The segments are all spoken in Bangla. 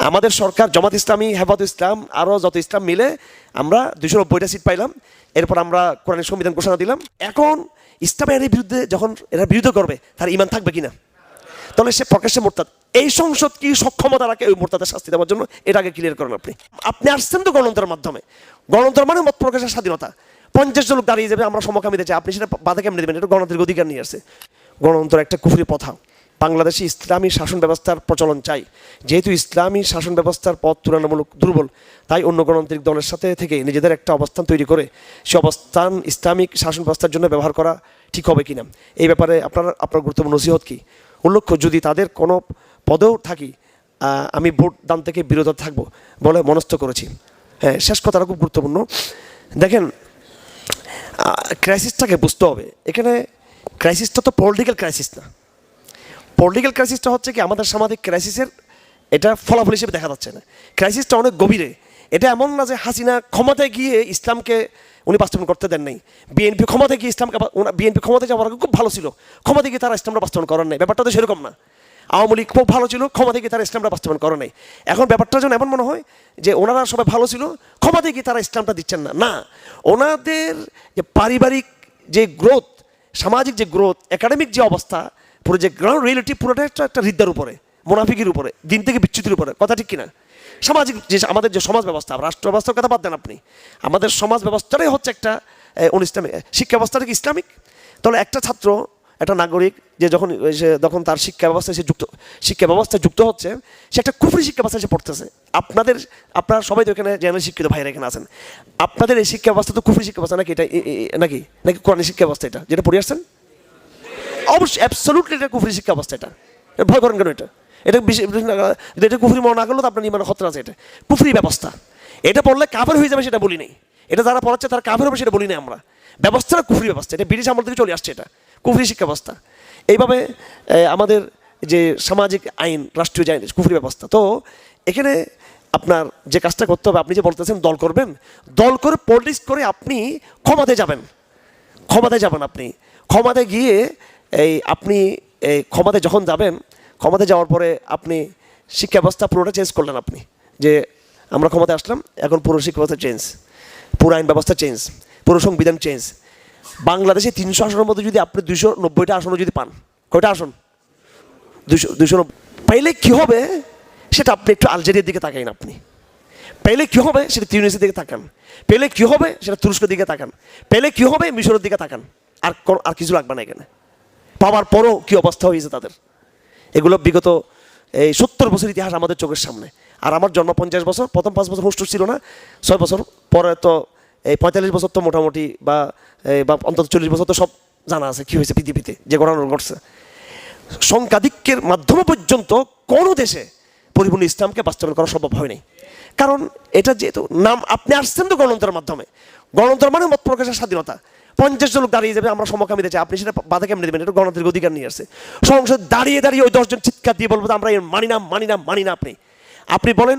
আমাদের সরকার জামাত ইসলামী, হেফাজত ইসলাম আরও যত ইসলাম মিলে আমরা 290টা সিট পাইলাম। এরপর আমরা কোরআনের সংবিধান ঘোষণা দিলাম। এখন ইসলামের বিরুদ্ধে যখন এরা বিরোধিতা করবে তার ঈমান থাকবে কিনা, তাহলে সে প্রকাশ্যে মোরতাদ। এই সংসদ কি সক্ষমতা রাখে ওই মোরতাদের শাস্তি দেওয়ার জন্য? এটা আগে ক্লিয়ার করেন। আপনি আসছেন তো গণতন্ত্রের মাধ্যমে। গণতন্ত্র মানে মত প্রকাশের স্বাধীনতা। 50 জন লোক দাঁড়িয়ে যাবে, আমরা সমকামিতা চাই, আপনি সেটা বাধা কেমনে দেবেন? এটা গণতান্ত্রিক অধিকার নিয়ে আসছে। গণতন্ত্র একটা কুফরি প্রথা। বাংলাদেশে ইসলামী শাসন ব্যবস্থার প্রচলন চাই। যেহেতু ইসলামী শাসন ব্যবস্থার পথ তুলনামূলক দুর্বল, তাই অন্য গণতান্ত্রিক দলের সাথে থেকে নিজেদের একটা অবস্থান তৈরি করে সে অবস্থান ইসলামিক শাসন ব্যবস্থার জন্য ব্যবহার করা ঠিক হবে কিনা, এই ব্যাপারে আপনার গুরুত্বপূর্ণ নসিহত কি? উল্লেখ্য, যদি তাদের কোনো পদেও থাকি, আমি ভোট দান থেকে বিরত থাকবো বলে মনস্থ করেছি। হ্যাঁ, শেষ কথাটা খুব গুরুত্বপূর্ণ। দেখেন, ক্রাইসিসটাকে বুঝতে হবে। এখানে ক্রাইসিসটা তো পলিটিক্যাল ক্রাইসিস না। পলিটিক্যাল ক্রাইসিসটা হচ্ছে কি, আমাদের সামাজিক ক্রাইসিসের এটা ফলাফল হিসেবে দেখা যাচ্ছে না। ক্রাইসিসটা অনেক গভীরে। এটা এমন না যে হাসিনা ক্ষমতায় গিয়ে ইসলামকে উনি বাস্তবায়ন করতে দেন নাই। বিএনপি ক্ষমতায় গিয়ে ইসলামকে, বিএনপি ক্ষমতায় যাওয়ার আগে খুব ভালো ছিল, ক্ষমতায় গিয়ে তারা ইসলামটা বাস্তবায়ন করার নাই। ব্যাপারটা তো সেরকম না। আওয়ামী লীগ খুব ভালো ছিল, ক্ষমতায় গিয়ে তারা ইসলামটা বাস্তবায়ন করে নাই। এখন ব্যাপারটা যেন এমন মনে হয় যে ওনারা সবাই ভালো ছিল, ক্ষমতায় গিয়ে তারা ইসলামটা দিচ্ছেন না। না, ওনাদের যে পারিবারিক যে গ্রোথ, সামাজিক যে গ্রোথ, একাডেমিক যে অবস্থা, পুরো যে গ্রাউন্ড রিয়েলিটি পুরোটা একটা হৃদ্যার উপরে, মুনাফিকের উপরে, দিন থেকে বিচ্যুতির উপরে। কথা ঠিক কিনা? সামাজিক যে আমাদের যে সমাজ ব্যবস্থা, রাষ্ট্র ব্যবস্থার কথা বাদ দেন আপনি, আমাদের সমাজ ব্যবস্থাটাই হচ্ছে একটা ইসলামিক শিক্ষা ব্যবস্থাটা কি ইসলামিক? তাহলে একটা ছাত্র, একটা নাগরিক যে যখন তার শিক্ষা ব্যবস্থায় যুক্ত হচ্ছে, সে একটা কুফরি শিক্ষা ব্যবস্থায় সে পড়তেছে। আপনারা সবাই তো এখানে জেনারেল শিক্ষিত ভাইরা এখানে আছেন, আপনাদের এই শিক্ষা ব্যবস্থা তো কুফরি শিক্ষা ব্যবস্থা নাকি? এটা নাকি কোরআনের শিক্ষা ব্যবস্থা এটা যেটা পড়ে আসছেন? অবশ্যই অ্যাবসলিউটলি এটা কুফরি শিক্ষা ব্যবস্থা। এটা ভয় করেন কেন? এটা কুফরি মনে না করলেও তো আপনার ইমানের খতরা আছে। এটা কুফরি ব্যবস্থা। এটা পড়লে কাফের হয়ে যাবে সেটা বলি নাই। এটা যারা পড়াচ্ছে তারা কাফের হবে সেটা বলি নাই আমরা। ব্যবস্থাটা কুফরি ব্যবস্থা। এটা ব্রিটিশ আমল থেকে চলে আসছে। এটা কুফরি শিক্ষা ব্যবস্থা। এইভাবে আমাদের যে সামাজিক আইন, রাষ্ট্রীয় যে আইন, কুফরি ব্যবস্থা। তো এখানে আপনার যে কাজটা করতে হবে, আপনি যে বলতেছেন দল করবেন, দল করে পলিটিক্স করে আপনি ক্ষমতায় যাবেন। আপনি ক্ষমতায় গিয়ে আপনি ক্ষমতায় যখন যাবেন, ক্ষমতায় যাওয়ার পরে আপনি শিক্ষা ব্যবস্থা পুরোটা চেঞ্জ করলেন। আপনি যে আমরা ক্ষমতায় আসলাম, এখন পুরো শিক্ষা ব্যবস্থা চেঞ্জ, পুরো আইন ব্যবস্থা চেঞ্জ, পুরো সংবিধান চেঞ্জ। বাংলাদেশে 300 আসনের মধ্যে যদি আপনি 290টা আসনও যদি পান, কয়টা আসন? 290 পাইলে কী হবে সেটা আপনি একটু আলজেরিয়ার দিকে তাকাইন। আপনি পেলে কী হবে সেটা তিউনিসের দিকে তাকান, পেলে কী হবে সেটা তুরস্কের দিকে তাকান, পেলে কী হবে মিশরের দিকে তাকান। আর কিছু লাগবে না এখানে। পাওয়ার পরও কী অবস্থা হয়েছে তাদের, এগুলো বিগত 70 বছর ইতিহাস আমাদের চোখের সামনে। আর আমার জন্ম 50 বছর, প্রথম 5 বছর হুস্টুস ছিল না, 6 বছর পরে তো 45 বছর তো মোটামুটি বা অন্তত 40 বছর তো সব জানা আছে কী হয়েছে পৃথিবীতে, যে ঘটনা ঘটছে। সংখ্যাধিক্যের মাধ্যমে পর্যন্ত কোনো দেশে পরিপূর্ণ ইসলামকে বাস্তবায়ন করা সম্ভব হয় নাই। কারণ এটা যেহেতু নাম, আপনি আসছেন তো গণতন্ত্রের মাধ্যমে। গণতন্ত্র মানে মত প্রকাশের স্বাধীনতা। 50 জন লোক দাঁড়িয়ে যাবে, আমরা সমকামিতা চাই, আপনি সেটা বাধা কেমনে দেবেন? এটা গণতান্ত্রিক অধিকার নিয়ে আসছে। সংসদ দাঁড়িয়ে ওই 10 জন চিৎকার দিয়ে বলবো আমরা এর মানি না। আপনি বলেন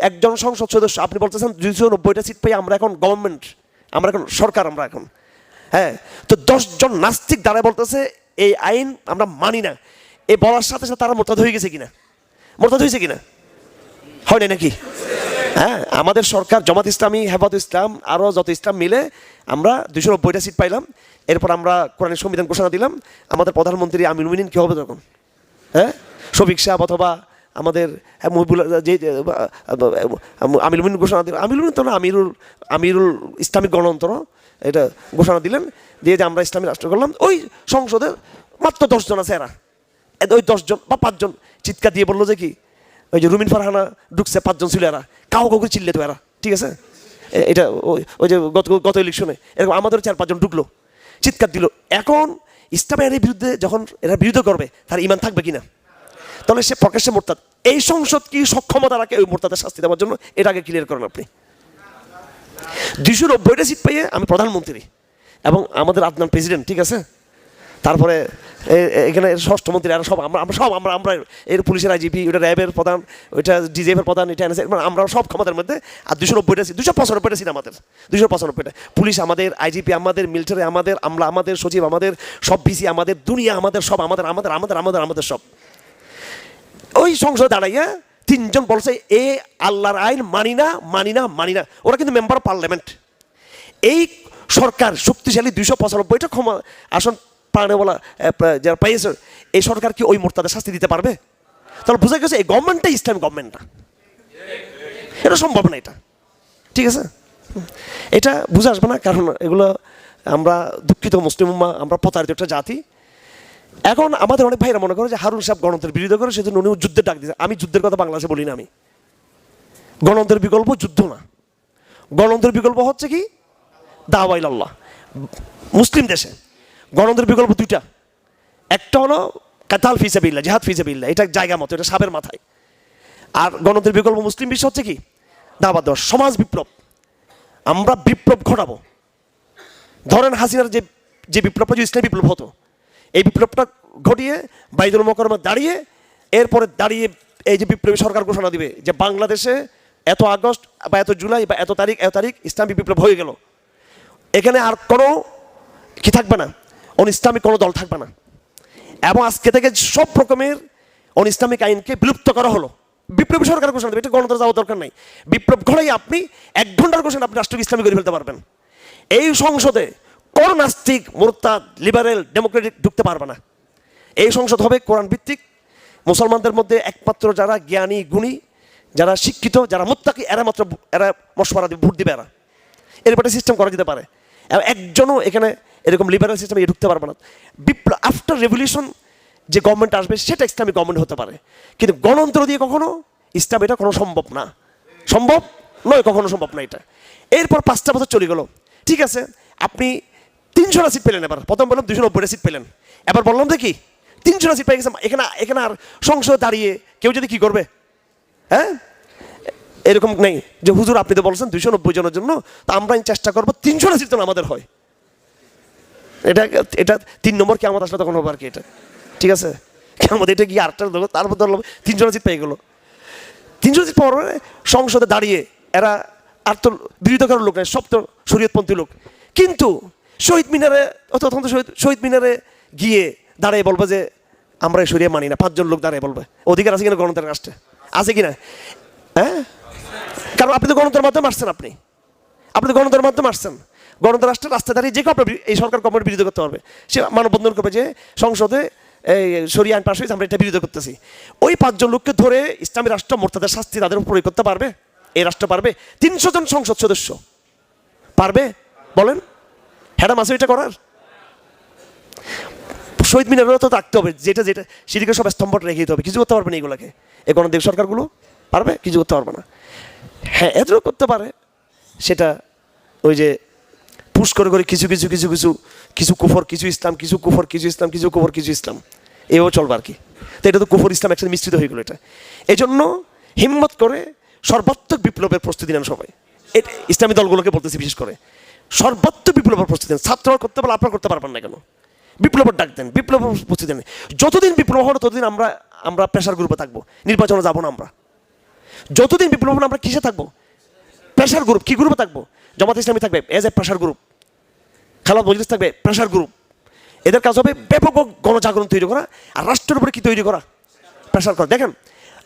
একজন সংসদ সদস্য, আপনি বলতেছেন 290টা সিট পাই আমরা এখন গভর্নমেন্ট, আমরা এখন সরকার, আমরা এখন, হ্যাঁ, তো 10 জন নাস্তিক দাঁড়ায় বলতেছে এই আইন আমরা মানি না। এই বলার সাথে সাথে তারা মোরতাদ হয়ে গেছে কিনা? হয় না নাকি? হ্যাঁ, আমাদের সরকার জামাত ইসলামী, হেফাজত ইসলাম আরও যত ইসলাম মিলে আমরা 290টা সিট পাইলাম। এরপর আমরা কোরআনের সংবিধান ঘোষণা দিলাম। আমাদের প্রধানমন্ত্রী আমিরুল মুমিনিন কী হবে তখন? হ্যাঁ, শফিক সাহেব অথবা আমাদের মহিবুল যে আমিরুল মুমিনিন ঘোষণা দিল, আমিরুল মুমিনিন তো না, আমিরুল ইসলামিক গণতন্ত্র এটা ঘোষণা দিলেন, দিয়ে যে আমরা ইসলামী রাষ্ট্র করলাম। ওই সংসদে মাত্র 10 জন আছে, এরা ওই 10 জন বা 5 জন চিৎকার দিয়ে বললো যে কি, ওই যে রুমিন ফারহানা ঢুকছে, 5 জন ছিল, এরা কাউকে চিল্লে তো এরা, ঠিক আছে। এটা ওই যে গত ইলেকশনে এরকম আমাদের 4-5 জন ঢুকলো, চিৎকার দিল। এখন ইসলামের বিরুদ্ধে যখন এরা বিরোধিতা করবে তার ঈমান থাকবে কিনা, তাহলে সে প্রকাশ্যে মোরতাদ। এই সংসদ কি সক্ষমতা রাখে ওই মোরতাদের শাস্তি দেওয়ার জন্য? এটা আগে ক্লিয়ার করেন। আপনি 290টা সিট পাইয়ে আমি প্রধানমন্ত্রী এবং আমাদের আদনান প্রেসিডেন্ট, ঠিক আছে, তারপরে এখানে ষষ্ঠ মন্ত্রী, আর আমরা এর পুলিশের আইজিপি, ওটা র্যাবের প্রধান, ওইটা ডিজিএফের প্রধান, এটা আমরা সব ক্ষমতার মধ্যে। আর 290টা সিট, 295টা সিট আমাদের, 295টা পুলিশ আমাদের, আইজিপি আমাদের, মিলিটারি আমাদের, আমলা আমাদের, সচিব আমাদের, সব ভিসি আমাদের, দুনিয়া আমাদের, সব আমাদের সব। ওই সংসদে দাঁড়াইয়া তিনজন বলছে এ আল্লাহর আইন মানি না মানি না মানি না। ওরা কিন্তু মেম্বার অফ পার্লামেন্ট। এই সরকার শক্তিশালী 295টা আসন পানে বলা যারা পাইয়েছে, এই সরকার কি ওই মোরতাদের শাস্তি দিতে পারবে? তাহলে বোঝা গেছে এই গভর্নমেন্টটা ইসলামিক গভর্নমেন্ট না, এটা সম্ভব না এটা। ঠিক আছে, এটা বুঝে আসবে না, কারণ এগুলো আমরা দুঃখিত মুসলিম উম্মাহ, আমরা প্রতারিত একটা জাতি। এখন আমাদের অনেক ভাইরা মনে করে যে হারুন সাহেব গণতন্ত্রের বিরোধিতা করে, সেজন্য উনি যুদ্ধের ডাক দিয়েছে। আমি যুদ্ধের কথা বাংলাদেশে বলি না। আমি গণতন্ত্রের বিকল্প যুদ্ধ না, গণতন্ত্রের বিকল্প হচ্ছে কি দাওয়া ইলাল্লাহ। মুসলিম দেশে গণতন্ত্রের বিকল্প দুইটা, একটা হলো কাতাল ফিসাবিল্লাহ, জিহাদ ফিসাবিল্লাহ, এটা জায়গা মতো, এটা সাবের মাথায়। আর গণতন্ত্রের বিকল্প মুসলিম বিশ্ব হচ্ছে কি দাওয়াত দেওয়া, সমাজ বিপ্লব। আমরা বিপ্লব ঘটাবো। ধরেন হাসিনার যে বিপ্লবটা যে ইসলামী বিপ্লব হতো, এই বিপ্লবটা ঘটিয়ে বাইতুল মোকাররমে দাঁড়িয়ে, এরপরে দাঁড়িয়ে এই যে বিপ্লবী সরকার ঘোষণা দিবে যে বাংলাদেশে এত আগস্ট বা এত জুলাই বা এত তারিখ ইসলামী বিপ্লব হয়ে গেল। এখানে আর কোনো কি থাকবে না, ইসলামিক কোনো দল থাকবে না। এবং আজকে থেকে সব রকমের ইসলামিক আইনকে বিলুপ্ত করা হলো। বিপ্লবী সরকার ঘোষণা দেবে, এটা গণতন্ত্র যাওয়ার দরকার নাই। বিপ্লব ঘটাই আপনি 1 ঘন্টার ঘোষণা আপনি রাষ্ট্রকে ইসলামী করে ফেলতে পারবেন। এই সংসদে কোন নাস্তিক, মুরতাদ, লিবারেল, ডেমোক্রেটিক ঢুকতে পারবে না। এই সংসদ হবে কোরআন ভিত্তিক। মুসলমানদের মধ্যে একমাত্র যারা জ্ঞানী গুণী, যারা শিক্ষিত, যারা মুত্তাকি, এরা মশওয়ারা দিবে, ভোট দিবে। এরপরে সিস্টেম করা যেতে পারে। একজনও এখানে এরকম লিবারেল সিস্টেমে ঢুকতে পারবে না। বিপ্লব আফটার রেভলিউশন যে গভর্নমেন্ট আসবে সেটা ইসলামিক গভর্নমেন্ট হতে পারে, কিন্তু গণতন্ত্র দিয়ে কখনো ইসলাম এটা কোনো সম্ভব না, সম্ভব নয়, কখনো সম্ভব না এটা। এরপর 5টা বছর চলে গেল, ঠিক আছে, আপনি 300টা সিট পেলেন। এবার প্রথম বললাম 290টা সিট পেলেন, এবার বললাম দেখি 300টা সিট পেয়ে গেছে। এখানে আর সংসদে দাঁড়িয়ে কেউ যদি কি করবে, হ্যাঁ, এরকম নেই যে হুজুর আপনি তো বলছেন 290 জনের জন্য, তো আমরা চেষ্টা করবো 300টা সিট যেন আমাদের হয়। এটা 3 নম্বর কি আমাদের আসলে তখন হবে আর কি, এটা ঠিক আছে। আমাদের এটা গিয়ে 8টা ধরলো, তারপর ধরলাম 300টা সিট পেয়ে গেলো। 300 সিট পাওয়ার পরে সংসদে দাঁড়িয়ে এরা আর তো বিরোধিতা করার লোক নেই, সব তো শরীয়তপন্থী লোক। কিন্তু শহীদ মিনারে তখন তো শহীদ মিনারে গিয়ে দাঁড়িয়ে বলবে যে আমরা শরীয় মানি না, 5 জন লোক দাঁড়িয়ে বলবে। অধিকার আছে কিনা গণতন্ত্রের রাষ্ট্রে? আছে কিনা? হ্যাঁ, কারণ আপনি তো গণতন্ত্রের মাধ্যমে আসছেন, আপনি তো গণতন্ত্রের মাধ্যমে আসছেন। গণতন্ত্র রাষ্ট্রের রাস্তায় দাঁড়িয়ে যে কেউ এই সরকার গভর্নমেন্ট বিরোধিতা করতে পারবে। সে মানববন্ধন করবে যে সংসদে এই শরিয়া আইন পাশ হয়েছে, আমরা এটা বিরোধিতা করতেছি। ওই 5 জন লোককে ধরে ইসলামী রাষ্ট্র মোরতাদের শাস্তি তাদের উপর প্রয়োগ করতে পারবে এই রাষ্ট্র? পারবে? 300 জন সংসদ সদস্য পারবে? বলেন, হ্যাডাম আছে এটা করার? শহীদ মিনারও তো থাকতে হবে, যেটা সেদিকে সব স্তম্ভটা রেখে দিতে হবে। কিছু করতে পারবে না এগুলোকে, এই গণতান্ত্রিক সরকারগুলো পারবে? কিছু করতে পারবে না। হ্যাঁ, এতটুকু করতে পারে, সেটা ওই যে পুশ করে করে কিছু কুফর, কিছু ইসলাম, কিছু কুফর, কিছু ইসলাম, কিছু কুফর, কিছু ইসলাম, এভাবে চলবে আর কি। তো এটা তো কুফর ইসলাম একসাথে মিশ্রিত হয়ে গেলো। এটা এই জন্য হিম্মত করে সর্বাত্মক বিপ্লবের প্রস্তুতি নেন সবাই। ইসলামী দলগুলোকে বলতেছি, বিশেষ করে সর্বাত্মক বিপ্লবের প্রস্তুতি নেন। ছাত্ররা করতে পারলে আপনারা করতে পারবেন না কেন? বিপ্লবের ডাক দেন, বিপ্লবের প্রস্তুতি নেন। যতদিন বিপ্লব হবে ততদিন আমরা প্রেশার গ্রুপে থাকবো, নির্বাচনে যাবো না আমরা। যতদিন বিপ্লব হবে আমরা কিসে থাকবো? Pressure group. কি গ্রুপে থাকবো? জামাত ইসলামী থাকবে as a pressure group, Khelafat Majlis থাকবে প্রেশার গ্রুপ। এদের কাজ হবে ব্যাপক গণজাগরণ তৈরি করা, আর রাষ্ট্রের উপরে কি তৈরি করা? প্রেশার করা। দেখেন,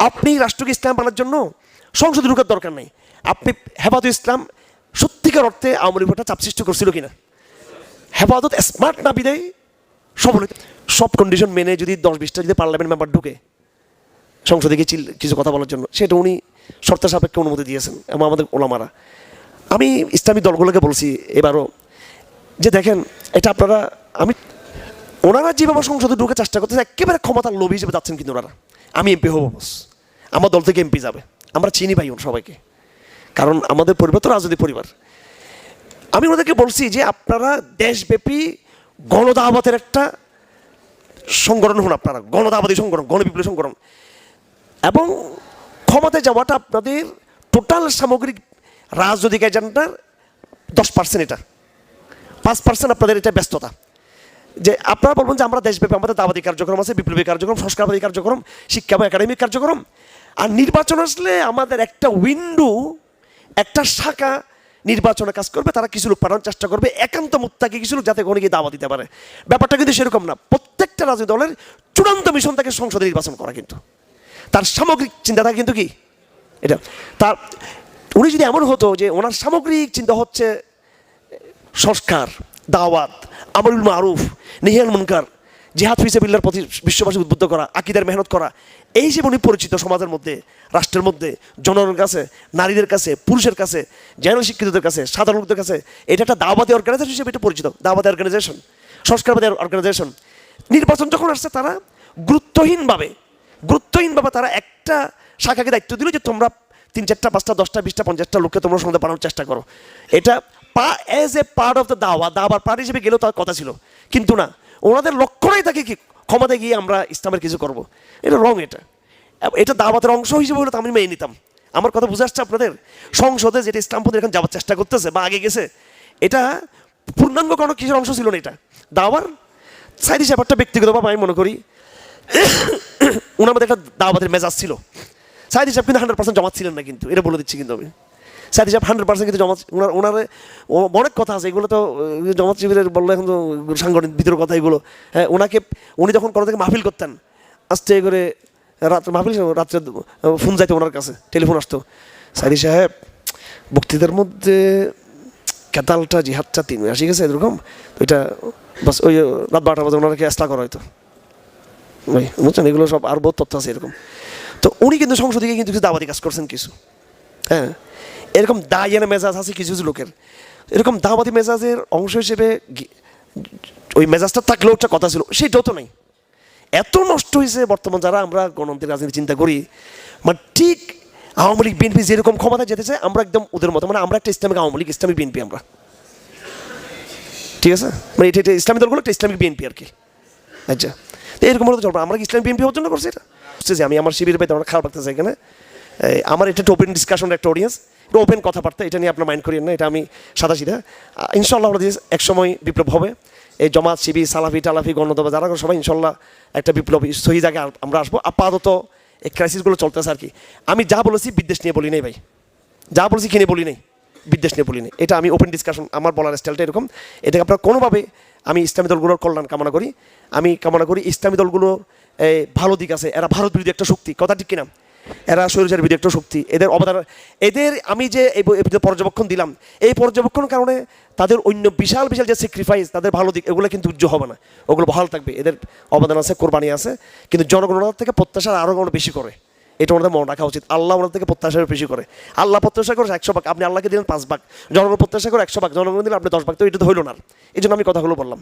আপনি রাষ্ট্রকে ইসলাম বানার জন্য সংসদে ঢুকার দরকার নেই। আপনি হেফাজত ইসলাম সত্যিকার অর্থে আওয়ামী লীগ চাপ সৃষ্টি করছিল কিনা? হেফাজত স্মার্ট না বিদায় সব কন্ডিশন মেনে যদি 10-20টা যদি পার্লামেন্ট মেম্বার ঢুকে সংসদে গিয়ে কিছু কথা বলার জন্য, সেটা উনি শর্ত সাপেক্ষে অনুমতি দিয়েছেন এবং আমাদের ওলামারা। আমি ইসলামী দলগুলোকে বলছি এবারও যে দেখেন, এটা আপনারা ওনারা যেভাবে সংসদে ঢুকে চেষ্টা করতেছে, একেবারে ক্ষমতার লোভী হিসেবে যাচ্ছেন। কিন্তু ওনারা, আমি এমপি হবো, বস আমার দল থেকে এমপি যাবে, আমরা চিনি ভাই সবাইকে, কারণ আমাদের পরিবার তো রাজনৈতিক পরিবার। আমি ওনাদেরকে বলছি যে আপনারা দেশব্যাপী গণদাওয়াতের একটা সংগঠন হন, আপনারা গণদাওয়াতী সংগঠন, গণবিপ্লবী সংগঠন, এবং ক্ষমতায় যাওয়াটা আপনাদের টোটাল সামগ্রিক রাজনৈতিক এজেন্ডার 10%, এটা 5% আপনাদের এটা ব্যস্ততা। যে আপনারা বলবেন যে আমরা দেশব্যাপী আমাদের দাওয়াতি কার্যক্রম আছে, বিপ্লবী কার্যক্রম, সংস্কারবাদী কার্যক্রম, শিক্ষা বা একাডেমিক কার্যক্রম, আর নির্বাচন আসলে আমাদের একটা উইন্ডো, একটা শাখা নির্বাচনে কাজ করবে, তারা কিছু লোক পাঠানোর চেষ্টা করবে, একান্ত মুত্তাকি কিছু লোক, যাতে কোনো গিয়ে দাওয়া দিতে পারে। ব্যাপারটা কিন্তু সেরকম না। প্রত্যেকটা রাজনৈতিক দলের চূড়ান্ত মিশন থাকে সংসদে নির্বাচন করা। কিন্তু তার সামগ্রিক চিন্তাটা কিন্তু কি এটা তার উনি যদি এমন হতো যে ওনার সামগ্রিক চিন্তা হচ্ছে সংস্কার, দাওয়াত, আমরুল মারুফ, নেহিয়াল মুনকার, জিহাদ ফি সাবিলিল্লাহর প্রতি বিশ্ববাসী উদ্বুদ্ধ করা, আকীদার মেহনত করা, এই হিসেবে উনি পরিচিত সমাজের মধ্যে, রাষ্ট্রের মধ্যে, জনগণের কাছে, নারীদের কাছে, পুরুষের কাছে, জেনারেল শিক্ষিতদের কাছে, সাধারণ লোকদের কাছে, এটা একটা দাওয়াতি অর্গানাইজেশন হিসেবে এটা পরিচিত, দাওয়াতি অর্গানাইজেশন, সংস্কারবাদী অর্গানাইজেশন। নির্বাচন যখন আসছে তারা গুরুত্বহীনভাবে তারা একটা শাখাকে দায়িত্ব দিল যে তোমরা 3, 4, 5, 10, 20, 50 লোককে তোমরা সঙ্গে বানানোর চেষ্টা করো। এটা as a part of the দাওয়ার পার্ট হিসেবে গেলেও তার কথা ছিল, কিন্তু না, ওনাদের লক্ষ্যটাই থাকে কি ক্ষমতায় গিয়ে আমরা ইসলামের কিছু করব। এটা রং, এটা দাওয়াতের অংশ হিসেবে হলে তো আমি মেনে নিতাম। আমার কথা বুঝে আসছে আপনাদের? সংসদে যেটা ইসলামপন্থী এখন যাওয়ার চেষ্টা করতেছে বা আগে গেছে, এটা পূর্ণাঙ্গ কোনো কিসের অংশ ছিল না, এটা দাওয়ার সাইড হিসেবে একটা ব্যক্তিগতভাবে আমি মনে করি ওনার মধ্যে একটা দাওয়াতের মেজাজ ছিল। সাইদ হিসাব কিন্তু 100% জমাত ছিলেন না, কিন্তু এটা বলে দিচ্ছি। কিন্তু আমি সাইদ হিসাব 100% কিন্তু জমাত, ওনার অনেক কথা আছে, এগুলো তো জমাত শিবিরের বললে এখন তো সাংগঠনিক ভিতরের কথা এগুলো। হ্যাঁ, উনি যখন কোনো থেকে মাহফিল করতেন, আস্তে করে রাত্রে ফোন যাইতো ওনার কাছে, টেলিফোন আসতো, সাইদি সাহেব বক্তৃতার মধ্যে কেতালটা জিহাদটা 3 আসি গেছে এরকম, তো এটা বাস ওই রাত 12টা বাজে ওনাকে এস্তা করা হয়তো ভাই, বুঝছেন? এগুলো সব আর বহুত তথ্য আছে এরকম। তো উনি কিন্তু সংসদে কিন্তু কিছু দাওয়াতি কাজ করছেন কিছু। হ্যাঁ, এরকম দায়ানা মেজাজ আছে কিছু কিছু লোকের, এরকম দাওয়াতি মেজাজের অংশ হিসেবে ওই মেজাজটা থাকলেও একটা কথা ছিল, সেটাও তো নাই। এত নষ্ট হয়েছে বর্তমান যারা আমরা গণতন্ত্রের রাজনীতি চিন্তা করি, মানে ঠিক আওয়ামী লীগ বিএনপি যেরকম ক্ষমতায় যেতে চায় আমরা একদম ওদের মতো, মানে আমরা একটা Islamic Awami League, Islamic BNP আমরা, ঠিক আছে? মানে এটা ইসলামী দলগুলো একটা ইসলামিক বিএনপি আর কি। আচ্ছা, তো এরকম হলে তো চলবে। আমরা কি ইসলামিক বিএনপি হওয়ার জন্য করছি এটা? বুঝতেছি আমি আমার শিবির পাইতে আমার খারাপ লাগতেছে এখানে। আমার এটা ওপেন ডিসকাশনের একটা অডিয়েন্স, এটা ওপেন কথাবার্তা, এটা নিয়ে আপনার মাইন্ড করিয়েন না, এটা আমি সাদা সিধা। ইনশাল্লাহ একসময় বিপ্লব হবে, এই জমাত শিবির সালাফি টালাফি গণতন্ত্র যারা সবাই ইনশাল্লাহ একটা বিপ্লব সহি জায়গায় আমরা আসবো। আপাতত এই ক্রাইসিসগুলো চলতেছে আর কি। আমি যা বলেছি বিদ্বেষ নিয়ে বলি নাই ভাই, যা বলেছি কিনে বলি নাই, বিদ্বেষ নিয়ে বলি নাই। এটা আমি ওপেন ডিসকাশন, আমার বলার স্টাইলটা এরকম। এটাকে আপনার কোনোভাবে আমি ইসলামী দলগুলোর কল্যাণ কামনা করি। আমি কামনা করি ইসলামী দলগুলোর ভালো দিক আছে, এরা ভারত বিরোধী একটা শক্তি, কথা ঠিক কিনা? এরা স্বৈরাচার বিরোধী একটা শক্তি, এদের অবদান, এদের আমি যে এই পর্যবেক্ষণ দিলাম, এই পর্যবেক্ষণের কারণে তাদের অন্য বিশাল বিশাল যে স্যাক্রিফাইস, তাদের ভালো দিক, এগুলো কিন্তু উজ্জ্বল হবে না, ওগুলো বহাল থাকবে। এদের অবদান আছে, কোরবানি আছে, কিন্তু জনগণের থেকে প্রত্যাশা আরও বেশি করে, এটা ওনাদের মনে রাখা উচিত। আল্লাহ ওনার থেকে প্রত্যাশা বেশি করে। আল্লাহ প্রত্যাশা করে 100 ভাগ, আপনি আল্লাহকে দিলেন 5 ভাগ, জনগণ প্রত্যাশা করে 100 ভাগ, জনগণ দিলে আপনি 10 ভাগ, তো এটা তো হইল না। এই জন্য আমি কথাগুলো বললাম।